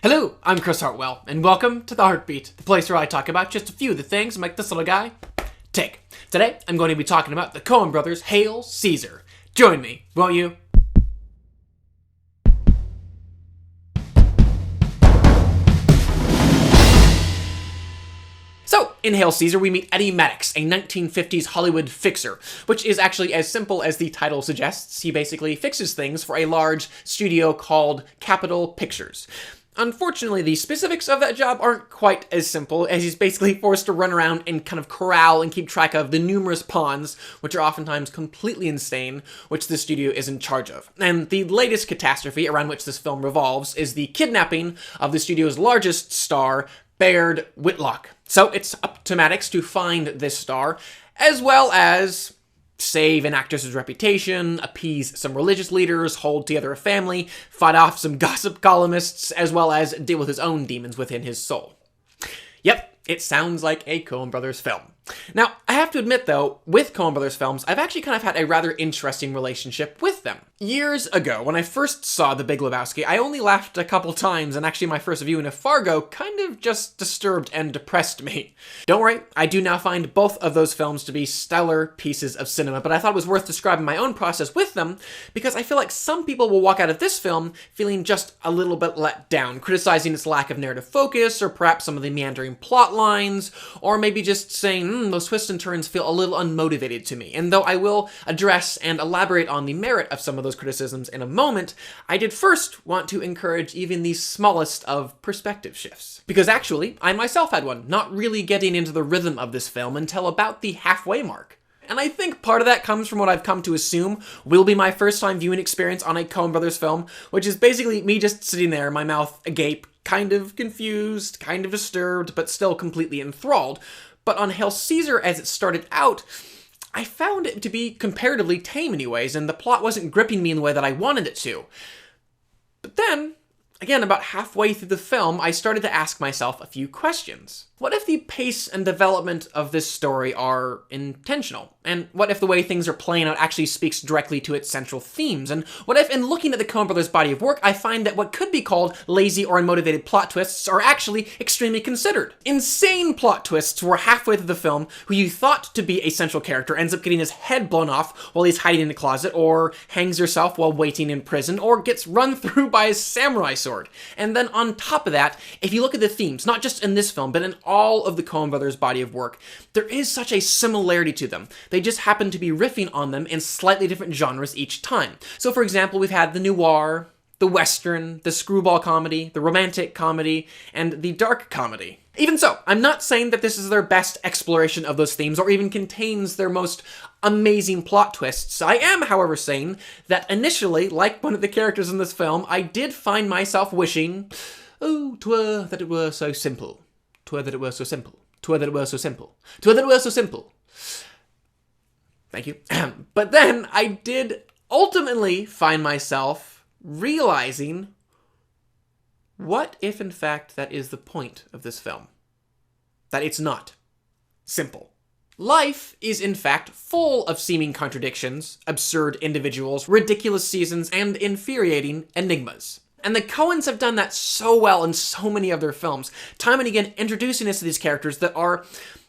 Hello, I'm Chris Hartwell, and welcome to The Heartbeat, the place where I talk about just a few of the things that make this little guy tick. Today, I'm going to be talking about the Coen brothers' Hail Caesar. Join me, won't you? So, in Hail Caesar, we meet Eddie Maddox, a 1950s Hollywood fixer, which is actually as simple as the title suggests. He basically fixes things for a large studio called Capitol Pictures. Unfortunately, the specifics of that job aren't quite as simple, as he's basically forced to run around and kind of corral and keep track of the numerous pawns, which are oftentimes completely insane, which the studio is in charge of. And the latest catastrophe around which this film revolves is the kidnapping of the studio's largest star, Baird Whitlock. So it's up to Maddox to find this star, as well as save an actress's reputation, appease some religious leaders, hold together a family, fight off some gossip columnists, as well as deal with his own demons within his soul. Yep, it sounds like a Coen brothers film. Now, I have to admit though, with Coen brothers films, I've actually kind of had a rather interesting relationship with them. Years ago, when I first saw The Big Lebowski, I only laughed a couple times, and actually my first viewing of Fargo kind of just disturbed and depressed me. Don't worry, I do now find both of those films to be stellar pieces of cinema, but I thought it was worth describing my own process with them, because I feel like some people will walk out of this film feeling just a little bit let down, criticizing its lack of narrative focus, or perhaps some of the meandering plot lines, or maybe just saying, those twists and turns feel a little unmotivated to me. And though I will address and elaborate on the merit of some of those criticisms in a moment, I did first want to encourage even the smallest of perspective shifts. Because actually, I myself had one, not really getting into the rhythm of this film until about the halfway mark. And I think part of that comes from what I've come to assume will be my first time viewing experience on a Coen brothers film, which is basically me just sitting there, my mouth agape, kind of confused, kind of disturbed, but still completely enthralled. But on Hail Caesar, as it started out, I found it to be comparatively tame in many ways, and the plot wasn't gripping me in the way that I wanted it to. But then, again, about halfway through the film, I started to ask myself a few questions. What if the pace and development of this story are intentional? And what if the way things are playing out actually speaks directly to its central themes? And what if, in looking at the Coen brothers' body of work, I find that what could be called lazy or unmotivated plot twists are actually extremely considered? Insane plot twists where halfway through the film, who you thought to be a central character ends up getting his head blown off while he's hiding in a closet, or hangs herself while waiting in prison, or gets run through by a samurai sword. And then on top of that, if you look at the themes, not just in this film, but in all of the Coen brothers' body of work, there is such a similarity to them. They just happen to be riffing on them in slightly different genres each time. So for example, we've had the noir, the western, the screwball comedy, the romantic comedy, and the dark comedy. Even so, I'm not saying that this is their best exploration of those themes or even contains their most amazing plot twists. I am, however, saying that initially, like one of the characters in this film, I did find myself wishing, oh, 'twere that it were so simple. 'Twere that it were so simple. 'Twere that it were so simple. 'Twere that it were so simple. Thank you. But then I did ultimately find myself realizing, what if in fact that is the point of this film? That it's not simple. Life is in fact full of seeming contradictions, absurd individuals, ridiculous seasons, and infuriating enigmas. And the Coens have done that so well in so many of their films, time and again introducing us to these characters that are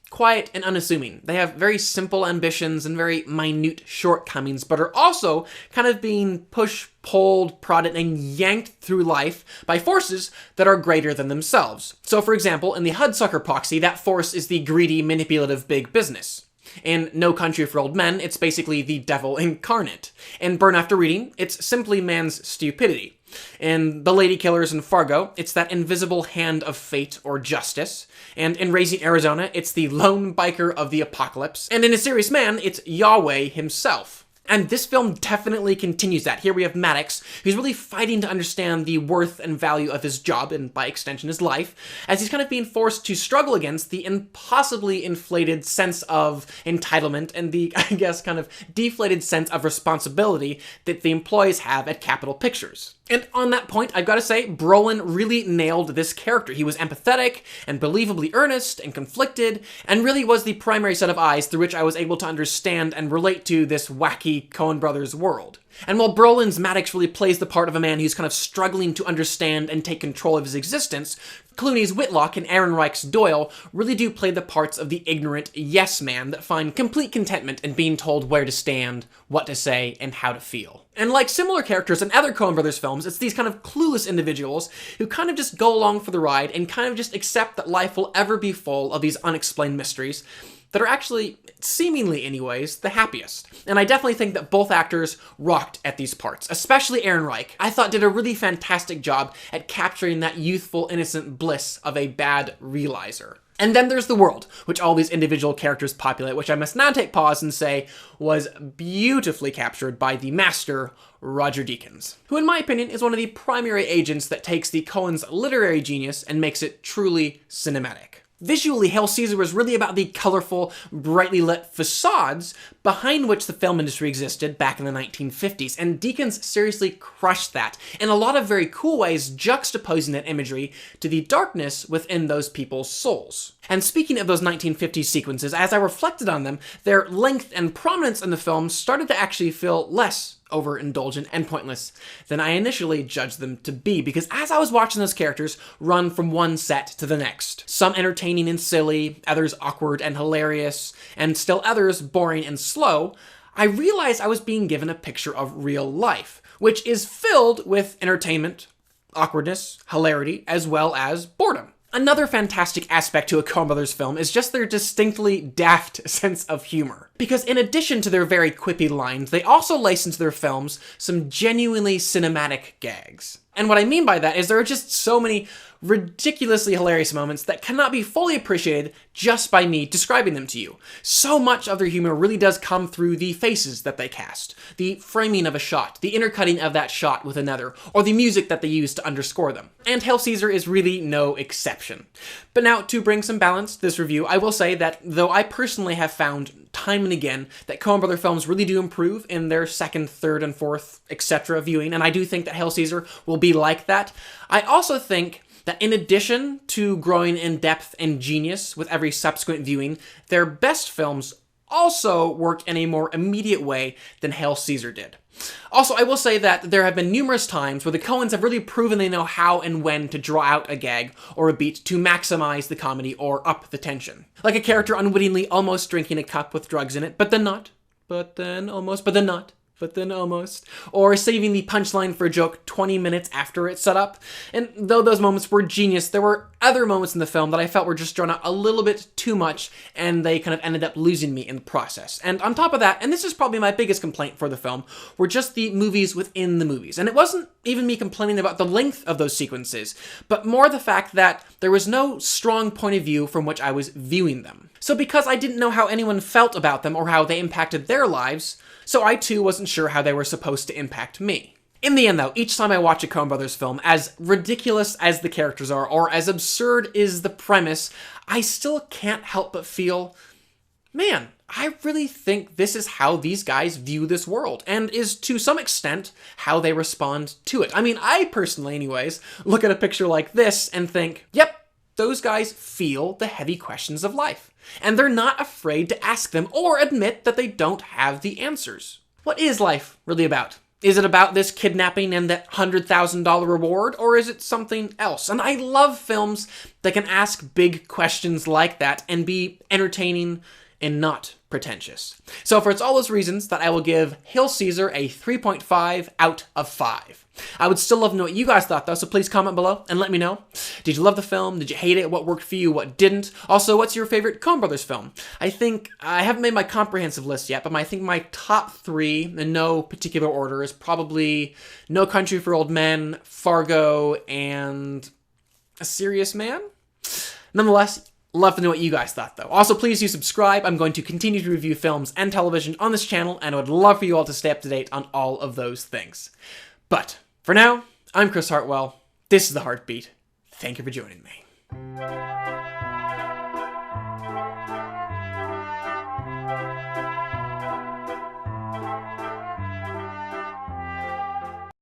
quiet and unassuming. They have very simple ambitions and very minute shortcomings, but are also kind of being pushed, pulled, prodded, and yanked through life by forces that are greater than themselves. So for example, in the Hudsucker Proxy, that force is the greedy, manipulative big business. In No Country for Old Men, it's basically the devil incarnate. In Burn After Reading, it's simply man's stupidity. In The Lady Killers and Fargo, it's that invisible hand of fate or justice. And in Raising Arizona, it's the lone biker of the apocalypse. And in A Serious Man, it's Yahweh himself. And this film definitely continues that. Here we have Maddox, who's really fighting to understand the worth and value of his job, and by extension his life, as he's kind of being forced to struggle against the impossibly inflated sense of entitlement and the, I guess, kind of deflated sense of responsibility that the employees have at Capitol Pictures. And on that point, I've got to say, Brolin really nailed this character. He was empathetic and believably earnest and conflicted, and really was the primary set of eyes through which I was able to understand and relate to this wacky Coen brothers world. And while Brolin's Maddox really plays the part of a man who's kind of struggling to understand and take control of his existence, Clooney's Whitlock and Ehrenreich's Doyle really do play the parts of the ignorant yes man that find complete contentment in being told where to stand, what to say, and how to feel. And like similar characters in other Coen Brothers films, it's these kind of clueless individuals who kind of just go along for the ride and kind of just accept that life will ever be full of these unexplained mysteries that are actually, seemingly anyways, the happiest. And I definitely think that both actors rocked at these parts, especially Ehrenreich. I thought did a really fantastic job at capturing that youthful, innocent bliss of a bad realizer. And then there's the world, which all these individual characters populate, which I must now take pause and say was beautifully captured by the master, Roger Deakins, who in my opinion is one of the primary agents that takes the Coen's literary genius and makes it truly cinematic. Visually, Hail Caesar was really about the colorful, brightly lit facades behind which the film industry existed back in the 1950s, and Deakins seriously crushed that in a lot of very cool ways, juxtaposing that imagery to the darkness within those people's souls. And speaking of those 1950s sequences, as I reflected on them, their length and prominence in the film started to actually feel less overindulgent and pointless than I initially judged them to be, because as I was watching those characters run from one set to the next, some entertaining and silly, others awkward and hilarious, and still others boring and slow, I realized I was being given a picture of real life, which is filled with entertainment, awkwardness, hilarity, as well as boredom. Another fantastic aspect to a Coen Brothers film is just their distinctly daft sense of humor. Because in addition to their very quippy lines, they also lace into their films some genuinely cinematic gags. And what I mean by that is there are just so many ridiculously hilarious moments that cannot be fully appreciated just by me describing them to you. So much of their humor really does come through the faces that they cast, the framing of a shot, the intercutting of that shot with another, or the music that they use to underscore them. And Hail Caesar is really no exception. But now, to bring some balance to this review, I will say that though I personally have found time and again that Coen Brother films really do improve in their second, third, and fourth, etc. viewing, and I do think that Hail Caesar will be like that, I also think that in addition to growing in depth and genius with every subsequent viewing, their best films also work in a more immediate way than Hail Caesar did. Also, I will say that there have been numerous times where the Coens have really proven they know how and when to draw out a gag or a beat to maximize the comedy or up the tension. Like a character unwittingly almost drinking a cup with drugs in it, but then not, but then almost, but then not, but then almost, or saving the punchline for a joke 20 minutes after it's set up. And though those moments were genius, there were other moments in the film that I felt were just drawn out a little bit too much, and they kind of ended up losing me in the process. And on top of that, and this is probably my biggest complaint for the film, were just the movies within the movies. And it wasn't even me complaining about the length of those sequences, but more the fact that there was no strong point of view from which I was viewing them. So because I didn't know how anyone felt about them or how they impacted their lives, so I too wasn't sure how they were supposed to impact me. In the end though, each time I watch a Coen Brothers film, as ridiculous as the characters are, or as absurd is the premise, I still can't help but feel, man, I really think this is how these guys view this world, and is to some extent how they respond to it. I mean, I personally anyways, look at a picture like this and think, yep, those guys feel the heavy questions of life. And they're not afraid to ask them or admit that they don't have the answers. What is life really about? Is it about this kidnapping and that $100,000 reward, or is it something else? And I love films that can ask big questions like that and be entertaining and not pretentious. So for all those reasons that I will give Hail Caesar a 3.5 out of 5. I would still love to know what you guys thought though, so please comment below and let me know. Did you love the film? Did you hate it? What worked for you? What didn't? Also, what's your favorite Coen Brothers film? I think, I haven't made my comprehensive list yet, but I think my top 3, in no particular order, is probably No Country for Old Men, Fargo, and A Serious Man? Nonetheless, love to know what you guys thought, though. Also, please do subscribe. I'm going to continue to review films and television on this channel, and I would love for you all to stay up to date on all of those things. But for now, I'm Chris Hartwell. This is The Heartbeat. Thank you for joining me.